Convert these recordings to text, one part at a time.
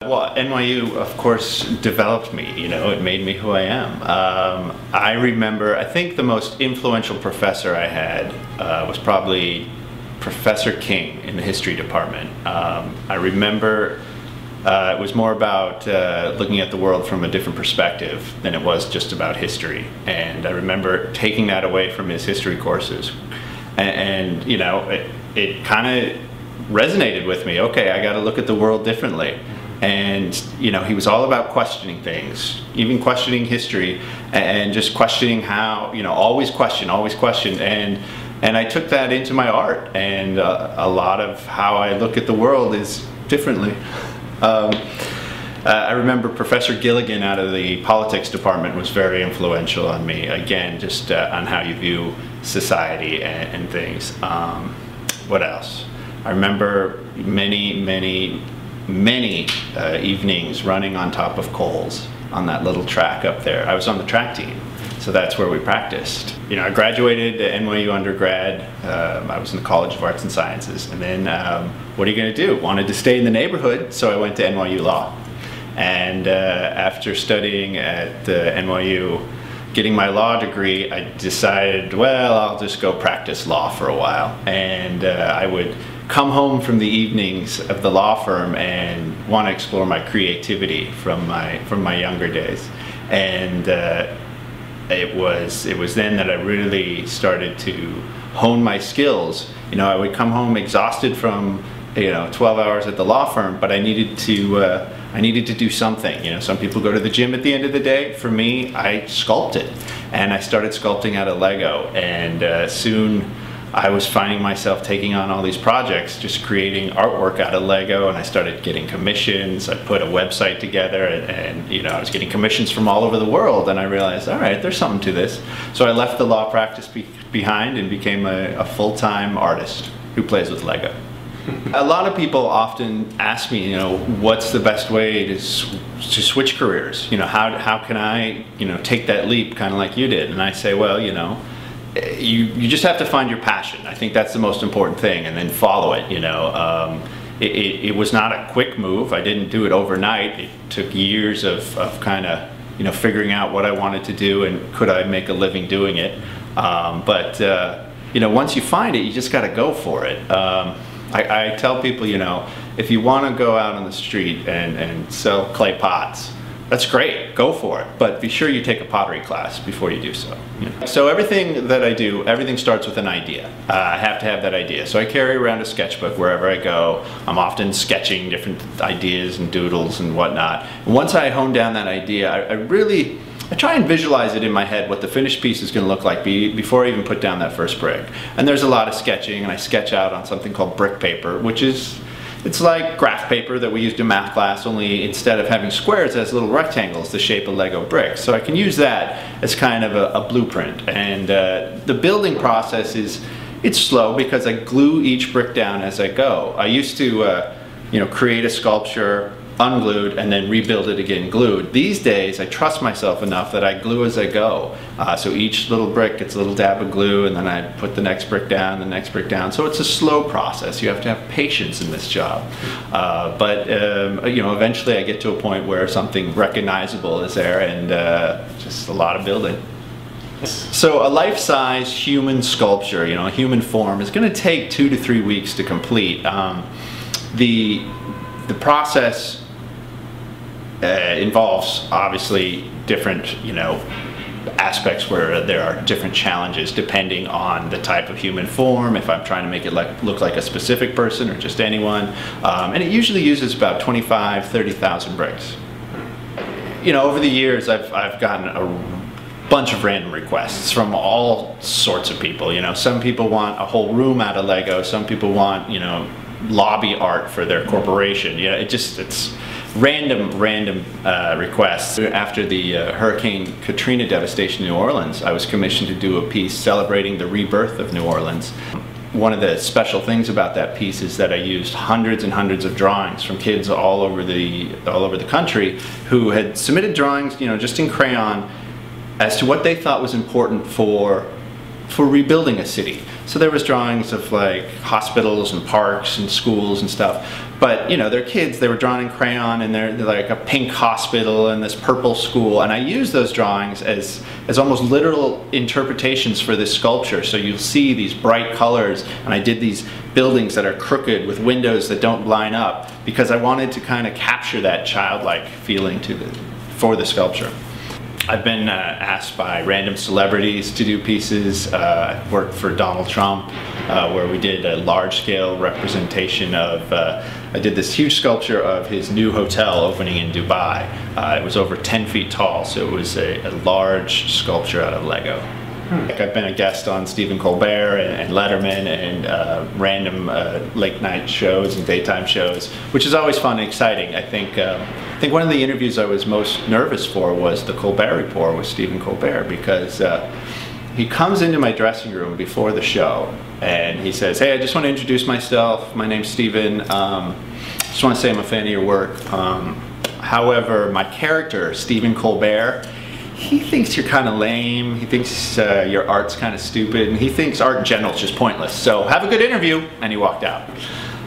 Well, NYU, of course, developed me, you know, it made me who I am. I remember, I think the most influential professor I had was probably Professor King in the history department. I remember it was more about looking at the world from a different perspective than it was just about history. And I remember taking that away from his history courses. And you know, it kind of resonated with me. Okay, I got to look at the world differently. And you know, he was all about questioning things, even questioning history, and just questioning how, you know, always question. And I took that into my art, and a lot of how I look at the world is differently. I remember Professor Gilligan out of the politics department was very influential on me, again, just on how you view society and things. What else? I remember many evenings running on top of coals on that little track up there. I was on the track team, so that's where we practiced. You know, I graduated NYU undergrad. I was in the College of Arts and Sciences, and then what are you going to do? Wanted to stay in the neighborhood, so I went to NYU Law. And after studying at NYU, getting my law degree, I decided, well, I'll just go practice law for a while. And I would come home from the evenings of the law firm and want to explore my creativity from my younger days. And it was then that I really started to hone my skills. You know, I would come home exhausted from, you know, 12 hours at the law firm, but I needed to do something. You know, some people go to the gym at the end of the day. For me, I sculpted, and I started sculpting out of Lego, and soon I was finding myself taking on all these projects, just creating artwork out of Lego, and I started getting commissions. I put a website together, and you know, I was getting commissions from all over the world, and I realized, all right, there's something to this. So I left the law practice behind and became a full-time artist who plays with Lego. A lot of people often ask me, you know, what's the best way to switch careers? You know, how can I, you know, take that leap kind of like you did? And I say, well, you know, you just have to find your passion. I think that's the most important thing, and then follow it, you know. It was not a quick move. I didn't do it overnight. It took years of kind of, you know, figuring out what I wanted to do and could I make a living doing it. But you know, once you find it, you just got to go for it. I tell people, you know, if you want to go out on the street and sell clay pots, that's great, go for it, but be sure you take a pottery class before you do so. You know? So everything that I do, everything starts with an idea. I have to have that idea. So I carry around a sketchbook wherever I go. I'm often sketching different ideas and doodles and whatnot. And once I hone down that idea, I try and visualize it in my head what the finished piece is going to look like before I even put down that first brick. And there's a lot of sketching, and I sketch out on something called brick paper, which is, it's like graph paper that we used in math class, only instead of having squares, it has little rectangles the shape of Lego bricks. So I can use that as kind of a blueprint. And the building process it's slow because I glue each brick down as I go. I used to you know, create a sculpture, unglued, and then rebuild it again glued. These days I trust myself enough that I glue as I go. So each little brick gets a little dab of glue, and then I put the next brick down, the next brick down. So it's a slow process. You have to have patience in this job. But you know, eventually I get to a point where something recognizable is there, and just a lot of building. So a life-size human sculpture, you know, a human form, is going to take 2 to 3 weeks to complete. The process involves obviously different, you know, aspects where there are different challenges depending on the type of human form, if I'm trying to make it look like a specific person or just anyone. And it usually uses about 30,000 bricks. You know, over the years I've gotten a bunch of random requests from all sorts of people. You know, some people want a whole room out of Lego, some people want, you know, lobby art for their corporation. You know, it's random requests. After the Hurricane Katrina devastation in New Orleans, I was commissioned to do a piece celebrating the rebirth of New Orleans. One of the special things about that piece is that I used hundreds and hundreds of drawings from kids all over the country who had submitted drawings, you know, just in crayon, as to what they thought was important for rebuilding a city. So there was drawings of like hospitals and parks and schools and stuff, But you know, they're kids, they were drawn in crayon, and they're like a pink hospital and this purple school, and I use those drawings as almost literal interpretations for this sculpture. So you'll see these bright colors, and I did these buildings that are crooked with windows that don't line up because I wanted to kind of capture that childlike feeling for the sculpture. I've been asked by random celebrities to do pieces. I worked for Donald Trump, where we did a large-scale representation of, I did this huge sculpture of his new hotel opening in Dubai. It was over 10 feet tall, so it was a large sculpture out of Lego. I've been a guest on Stephen Colbert and Letterman and random late night shows and daytime shows, which is always fun and exciting. I think one of the interviews I was most nervous for was the Colbert Report with Stephen Colbert, because he comes into my dressing room before the show and he says, "Hey, I just want to introduce myself. My name's Stephen. Just want to say I'm a fan of your work. However, my character, Stephen Colbert, he thinks you're kind of lame. He thinks your art's kind of stupid, and he thinks art in general is just pointless. So have a good interview." And he walked out.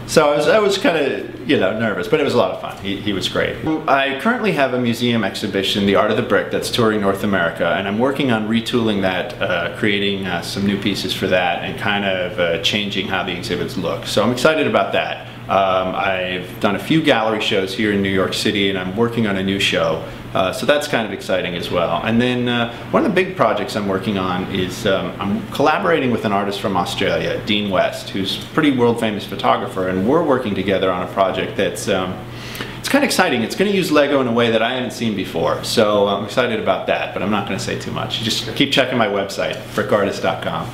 So I was kind of, you know, nervous, but it was a lot of fun. He was great. I currently have a museum exhibition, The Art of the Brick, that's touring North America, and I'm working on retooling that, creating some new pieces for that, and kind of changing how the exhibits look. So I'm excited about that. I've done a few gallery shows here in New York City, and I'm working on a new show. So that's kind of exciting as well. And then one of the big projects I'm working on is I'm collaborating with an artist from Australia, Dean West, who's a pretty world famous photographer, and we're working together on a project that's it's kind of exciting. It's going to use Lego in a way that I haven't seen before. So I'm excited about that, but I'm not going to say too much. You just keep checking my website, brickartist.com.